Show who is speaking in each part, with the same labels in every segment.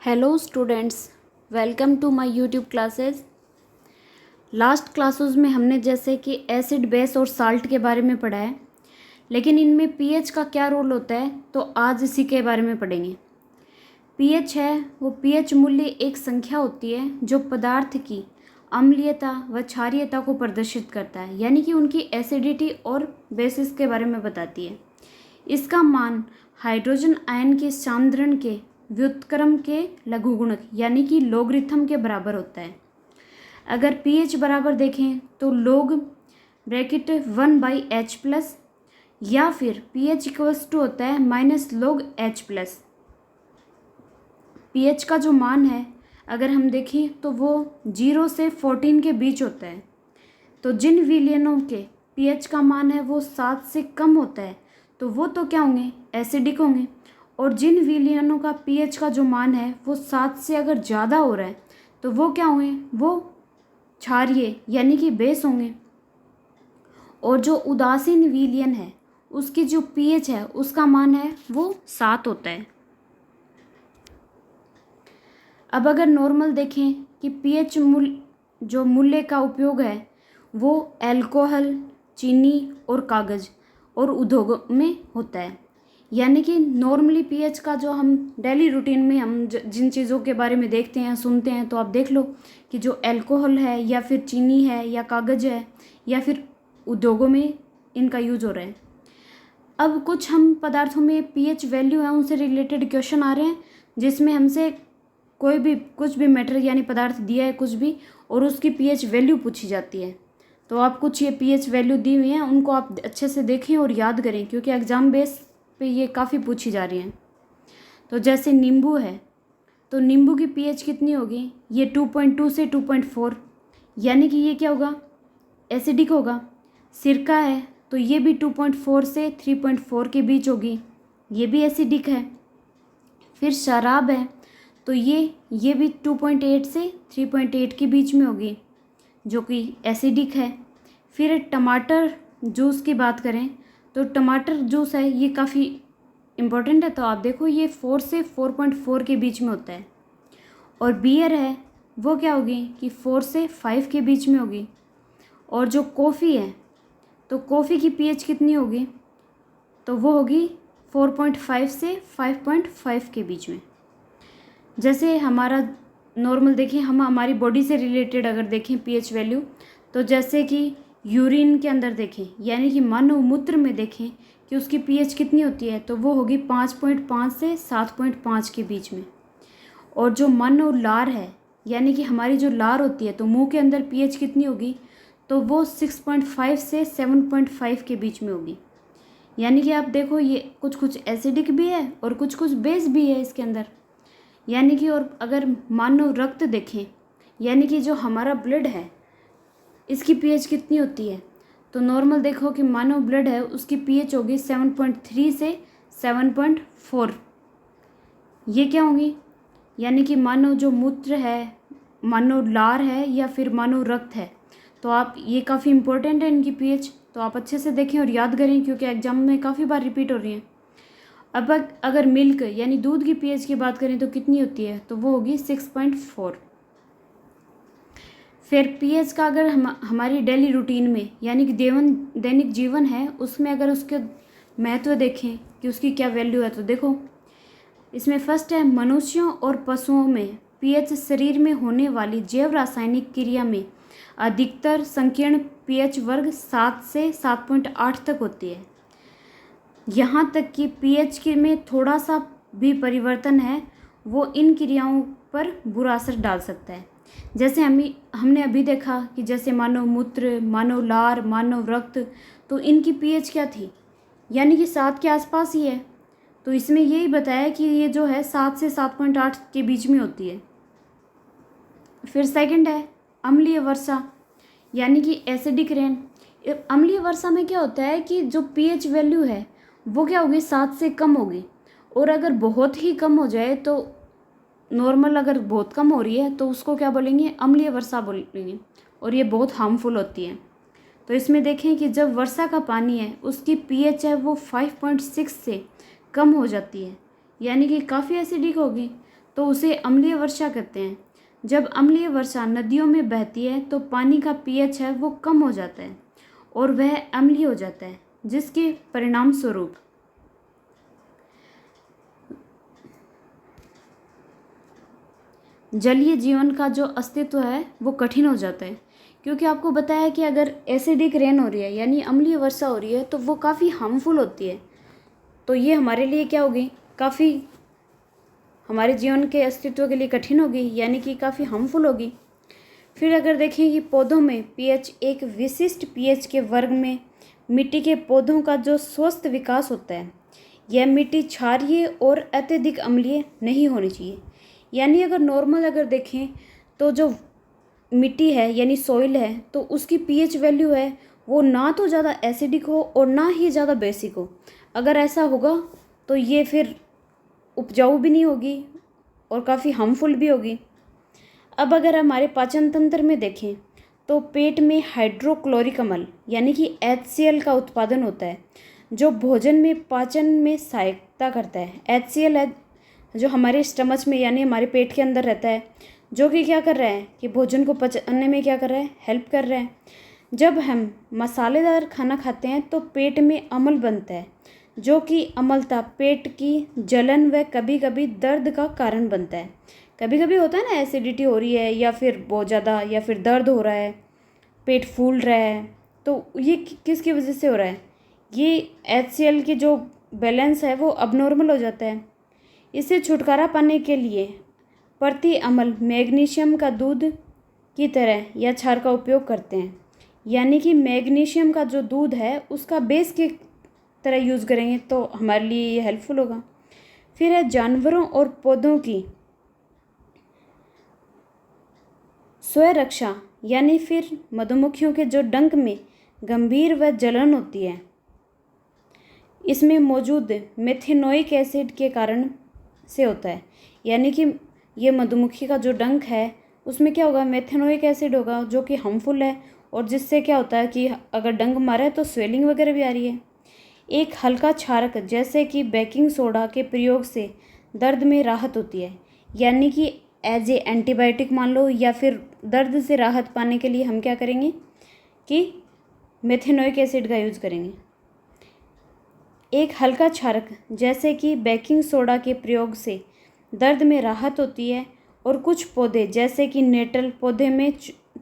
Speaker 1: Hello students, welcome to my YouTube classes. Last classes में हमने जैसे कि एसिड, बेस और साल्ट के बारे में पढ़ा है, लेकिन इनमें पीएच का क्या रोल होता है तो आज इसी के बारे में पढ़ेंगे। पीएच है वो पीएच मूल्य एक संख्या होती है जो पदार्थ की अम्लीयता व क्षारीयता को प्रदर्शित करता है, यानी कि उनकी एसिडिटी और बेसिस के बारे में बताती है। इसका मान हाइड्रोजन आयन के सांद्रण के व्युत्क्रम के लघुगुणक यानी कि लोगरिथम के बराबर होता है। अगर पीएच बराबर देखें तो लोग ब्रैकेट 1/H प्लस या फिर पीएच इक्वल्स टू होता है -log_H प्लस। पीएच का जो मान है अगर हम देखें तो वो 0 से 14 के बीच होता है। तो जिन विलयनों के पीएच का मान है वो 7 से कम होता है तो वो तो क्या होंगे, एसिडिक होंगे। और जिन विलयनों का पीएच का जो मान है वो 7 से अगर ज़्यादा हो रहा है तो वो क्या होंगे, वो क्षारीय यानी कि बेस होंगे। और जो उदासीन विलयन है उसकी जो पीएच है उसका मान है वो 7 होता है। अब अगर नॉर्मल देखें कि पीएच जो मूल्य का उपयोग है वो अल्कोहल, चीनी और कागज़ और उद्योग में होता है। यानी कि नॉर्मली पीएच का जो हम डेली रूटीन में हम जिन चीज़ों के बारे में देखते हैं, सुनते हैं, तो आप देख लो कि जो अल्कोहल है या फिर चीनी है या कागज़ है या फिर उद्योगों में इनका यूज हो रहा है। अब कुछ हम पदार्थों में पीएच वैल्यू है उनसे रिलेटेड क्वेश्चन आ रहे हैं, जिसमें हमसे कोई भी कुछ भी मैटर यानी पदार्थ दिया है कुछ भी और उसकी पीएच वैल्यू पूछी जाती है। तो आप कुछ ये पीएच वैल्यू दी हुई हैं उनको आप अच्छे से देखें और याद करें, क्योंकि एग्ज़ाम बेस पे ये काफ़ी पूछी जा रही हैं। तो जैसे नींबू है तो नींबू की पीएच कितनी होगी, ये 2.2 से 2.4, यानी कि ये क्या होगा, एसिडिक होगा। सिरका है तो ये भी 2.4 से 3.4 के बीच होगी, ये भी एसिडिक है। फिर शराब है तो ये भी 2.8 से 3.8 के बीच में होगी, जो कि एसिडिक है। फिर टमाटर जूस की बात करें तो टमाटर जूस है ये काफ़ी इम्पोर्टेंट है, तो आप देखो ये 4 से 4.4 के बीच में होता है। और बियर है वो क्या होगी कि 4 से 5 के बीच में होगी। और जो कॉफ़ी है तो कॉफ़ी की पीएच कितनी होगी, तो वो होगी 4.5 से 5.5 के बीच में। जैसे हमारा नॉर्मल देखें, हम हमारी बॉडी से रिलेटेड अगर देखें पीएच वैल्यू, तो जैसे कि यूरिन के अंदर देखें यानी कि मानव मूत्र में देखें कि उसकी पीएच कितनी होती है, तो वो होगी 5.5 से 7.5 के बीच में। और जो मानव लार है यानी कि हमारी जो लार होती है तो मुंह के अंदर पीएच कितनी होगी, तो वो 6.5 से 7.5 के बीच में होगी। यानी कि आप देखो ये कुछ कुछ एसिडिक भी है और कुछ कुछ बेस भी है इसके अंदर। यानी कि और अगर मानव रक्त देखें यानी कि जो हमारा ब्लड है इसकी पीएच कितनी होती है, तो नॉर्मल देखो कि मानव ब्लड है उसकी पीएच होगी 7.3 से 7.4। ये क्या होगी, यानी कि मानव जो मूत्र है, मानव लार है या फिर मानव रक्त है, तो आप ये काफ़ी इंपॉर्टेंट है इनकी पीएच, तो आप अच्छे से देखें और याद करें क्योंकि एग्जाम में काफ़ी बार रिपीट हो रही है। अब अगर मिल्क यानी दूध की पीएच की बात करें तो कितनी होती है, तो वो होगी 6.4। फिर पीएच का अगर हमारी डेली रूटीन में यानी कि दैनिक जीवन है उसमें अगर उसके महत्व देखें कि उसकी क्या वैल्यू है, तो देखो इसमें फर्स्ट है मनुष्यों और पशुओं में पीएच शरीर में होने वाली जैव रासायनिक क्रिया में अधिकतर संकीर्ण पीएच वर्ग 7 से 7.8 तक होती है। यहाँ तक कि पीएच के में थोड़ा सा भी परिवर्तन है वो इन क्रियाओं पर बुरा असर डाल सकता है। जैसे हमने अभी देखा कि जैसे मानव मूत्र, मानव लार, मानव रक्त, तो इनकी पीएच क्या थी, यानी कि 7 के आसपास ही है। तो इसमें यही बताया कि ये जो है 7 से 7.8 के बीच में होती है। फिर सेकंड है अम्लीय वर्षा यानी कि एसिडिक रेन। अम्लीय वर्षा में क्या होता है कि जो पीएच वैल्यू है वो क्या होगी, 7 से कम होगी। और अगर बहुत ही कम हो जाए तो नॉर्मल अगर बहुत कम हो रही है तो उसको क्या बोलेंगे, अम्लीय वर्षा बोलेंगे, और ये बहुत हार्मफुल होती है। तो इसमें देखें कि जब वर्षा का पानी है उसकी पीएच है वो 5.6 से कम हो जाती है, यानी कि काफ़ी एसिडिक होगी। तो उसे अम्लीय वर्षा कहते हैं। जब अम्लीय वर्षा नदियों में बहती है तो पानी का पीएच है वो कम हो जाता है और वह अम्लीय हो जाता है, जिसके परिणाम स्वरूप जलीय जीवन का जो अस्तित्व है वो कठिन हो जाता है। क्योंकि आपको बताया कि अगर एसिडिक रेन हो रही है यानी अम्लीय वर्षा हो रही है तो वो काफ़ी हार्मफुल होती है, तो ये हमारे लिए क्या होगी, काफ़ी हमारे जीवन के अस्तित्व के लिए कठिन होगी, यानी कि काफ़ी हार्मफुल होगी। फिर अगर देखें कि पौधों में पीएच एक विशिष्ट पीएच के वर्ग में मिट्टी के पौधों का जो स्वस्थ विकास होता है, यह मिट्टी क्षारीय और अत्यधिक अम्लीय नहीं होनी चाहिए। यानी अगर नॉर्मल अगर देखें तो जो मिट्टी है यानी सॉइल है तो उसकी पीएच वैल्यू है वो ना तो ज़्यादा एसिडिक हो और ना ही ज़्यादा बेसिक हो। अगर ऐसा होगा तो ये फिर उपजाऊ भी नहीं होगी और काफ़ी हार्मफुल भी होगी। अब अगर हमारे पाचन तंत्र में देखें तो पेट में हाइड्रोक्लोरिक अम्ल यानी कि HCl का उत्पादन होता है, जो भोजन में पाचन में सहायता करता है। HCl है जो हमारे स्टमच में यानी हमारे पेट के अंदर रहता है, जो कि क्या कर रहा है कि भोजन को पचाने में क्या कर रहा है, हेल्प कर रहा है। जब हम मसालेदार खाना खाते हैं तो पेट में अम्ल बनता है, जो कि अम्लता पेट की जलन व कभी कभी दर्द का कारण बनता है। कभी कभी होता है ना, एसिडिटी हो रही है या फिर बहुत ज़्यादा या फिर दर्द हो रहा है, पेट फूल रहा है, तो ये किसकी वजह से हो रहा है, ये HCl की जो बैलेंस है वो अबनॉर्मल हो जाता है। इससे छुटकारा पाने के लिए प्रति अम्ल मैग्नीशियम का दूध की तरह या क्षार का उपयोग करते हैं। यानी कि मैग्नीशियम का जो दूध है उसका बेस की तरह यूज़ करेंगे तो हमारे लिए ये हेल्पफुल होगा। फिर है जानवरों और पौधों की स्वरक्षा, यानी फिर मधुमक्खियों के जो डंक में गंभीर व जलन होती है, इसमें मौजूद मेथेनोइक एसिड के कारण से होता है। यानी कि ये मधुमक्खी का जो डंक है उसमें क्या होगा, मेथेनोइक एसिड होगा जो कि हार्मफुल है, और जिससे क्या होता है कि अगर डंक मारा है तो स्वेलिंग वगैरह भी आ रही है। एक हल्का क्षारक जैसे कि बेकिंग सोडा के प्रयोग से दर्द में राहत होती है। यानी कि एज ए एंटीबायोटिक मान लो, या फिर दर्द से राहत पाने के लिए हम क्या करेंगे कि मेथेनोइक एसिड का यूज़ करेंगे। एक हल्का क्षारक जैसे कि बेकिंग सोडा के प्रयोग से दर्द में राहत होती है, और कुछ पौधे जैसे कि नेटल पौधे में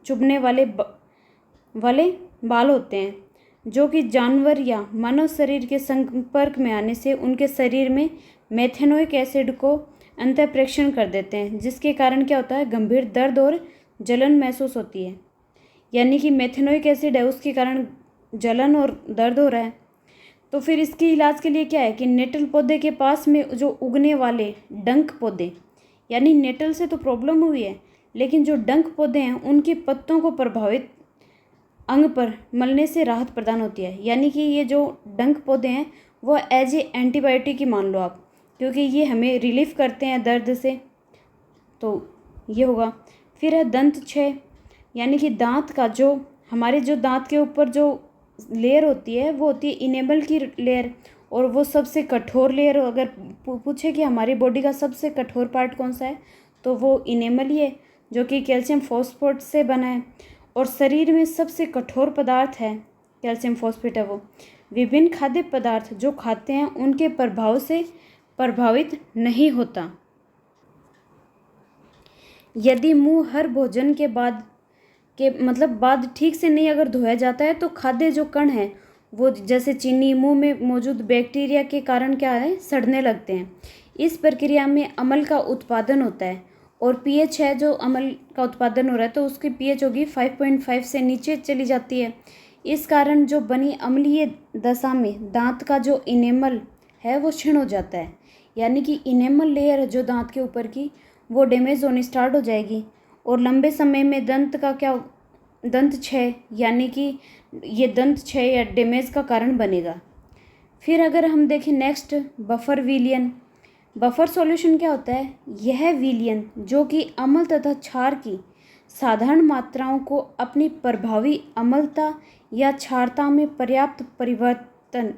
Speaker 1: चुभने वाले बाल होते हैं, जो कि जानवर या मानव शरीर के संपर्क में आने से उनके शरीर में मेथेनोइक एसिड को अंतःप्रेक्षण कर देते हैं, जिसके कारण क्या होता है, गंभीर दर्द और जलन महसूस होती है। यानी कि मेथेनोइक एसिड है उसके कारण जलन और दर्द हो रहा है। तो फिर इसके इलाज के लिए क्या है कि नेटल पौधे के पास में जो उगने वाले डंक पौधे, यानी नेटल से तो प्रॉब्लम हुई है लेकिन जो डंक पौधे हैं उनके पत्तों को प्रभावित अंग पर मलने से राहत प्रदान होती है। यानी कि ये जो डंक पौधे हैं वो एज ए एंटीबायोटिक ही मान लो आप, क्योंकि ये हमें रिलीफ करते हैं दर्द से, तो ये होगा। फिर है दंत क्षय, यानी कि दांत का जो हमारे जो दांत के ऊपर जो लेयर होती है वो होती है इनेमल की लेयर, और वो सबसे कठोर लेयर। अगर पूछे कि हमारी बॉडी का सबसे कठोर पार्ट कौन सा है तो वो इनेमल ही है, जो कि कैल्शियम फॉस्फेट से बना है, और शरीर में सबसे कठोर पदार्थ है कैल्शियम फॉस्फेट है वो। विभिन्न खाद्य पदार्थ जो खाते हैं उनके प्रभाव से प्रभावित नहीं होता। यदि मुंह हर भोजन के बाद बाद ठीक से नहीं अगर धोया जाता है तो खाद्य जो कण है वो जैसे चीनी मुंह में मौजूद बैक्टीरिया के कारण क्या है, सड़ने लगते हैं। इस प्रक्रिया में अम्ल का उत्पादन होता है, और पीएच है जो अम्ल का उत्पादन हो रहा है तो उसकी पीएच होगी 5.5 से नीचे चली जाती है। इस कारण जो बनी अम्लीय दशा में दांत का जो इनेमल है वो क्षीण हो जाता है। यानी कि इनेमल लेयर है जो दांत के ऊपर की वो डैमेज होनी स्टार्ट हो जाएगी, और लंबे समय में दंत क्षय यानी कि ये दंत क्षय या डैमेज का कारण बनेगा। फिर अगर हम देखें नेक्स्ट बफर विलियन। बफर सॉल्यूशन क्या होता है, यह विलियन जो कि अम्ल तथा क्षार की साधारण मात्राओं को अपनी प्रभावी अम्लता या क्षारता में पर्याप्त परिवर्तन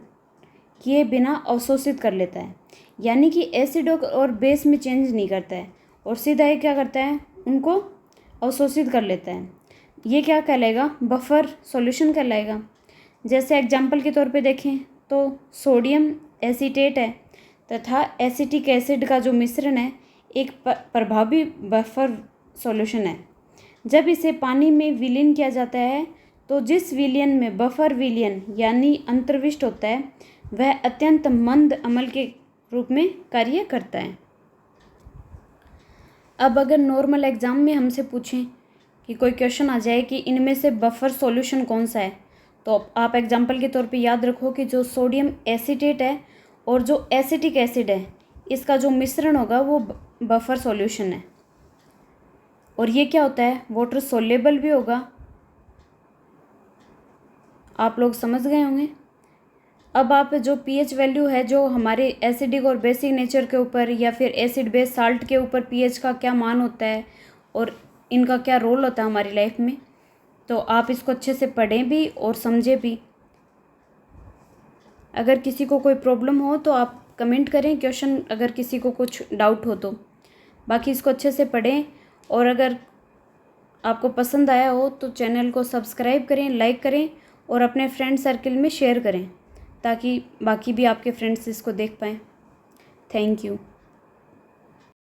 Speaker 1: किए बिना अवशोषित कर लेता है। यानी कि एसिड और बेस में चेंज नहीं करता है, और सीधा ये क्या करता है, उनको अवशोषित कर लेता है। ये क्या कहलाएगा, बफर सॉल्यूशन कहलाएगा। जैसे एग्जाम्पल के तौर पे देखें तो सोडियम एसीटेट है तथा एसिटिक एसिड का जो मिश्रण है एक प्रभावी बफर सॉल्यूशन है। जब इसे पानी में विलीन किया जाता है तो जिस विलयन में बफर विलयन यानी अंतर्विष्ट होता है वह अत्यंत मंद अम्ल के रूप में कार्य करता है। अब अगर नॉर्मल एग्जाम में हमसे पूछें कि कोई क्वेश्चन आ जाए कि इनमें से बफर सॉल्यूशन कौन सा है, तो आप एग्जाम्पल के तौर पे याद रखो कि जो सोडियम एसीटेट है और जो एसिटिक एसिड है इसका जो मिश्रण होगा वो बफर सॉल्यूशन है। और ये क्या होता है, वाटर सोल्यूबल भी होगा। आप लोग समझ गए होंगे। अब आप जो पीएच वैल्यू है जो हमारे एसिडिक और बेसिक नेचर के ऊपर या फिर एसिड बेस साल्ट के ऊपर पीएच का क्या मान होता है और इनका क्या रोल होता है हमारी लाइफ में, तो आप इसको अच्छे से पढ़ें भी और समझें भी। अगर किसी को कोई प्रॉब्लम हो तो आप कमेंट करें क्वेश्चन, अगर किसी को कुछ डाउट हो तो। बाकी इसको अच्छे से पढ़ें और अगर आपको पसंद आया हो तो चैनल को सब्सक्राइब करें, लाइक करें और अपने फ्रेंड सर्कल में शेयर करें ताकि बाकी भी आपके फ्रेंड्स इसको देख पाएँ। Thank you.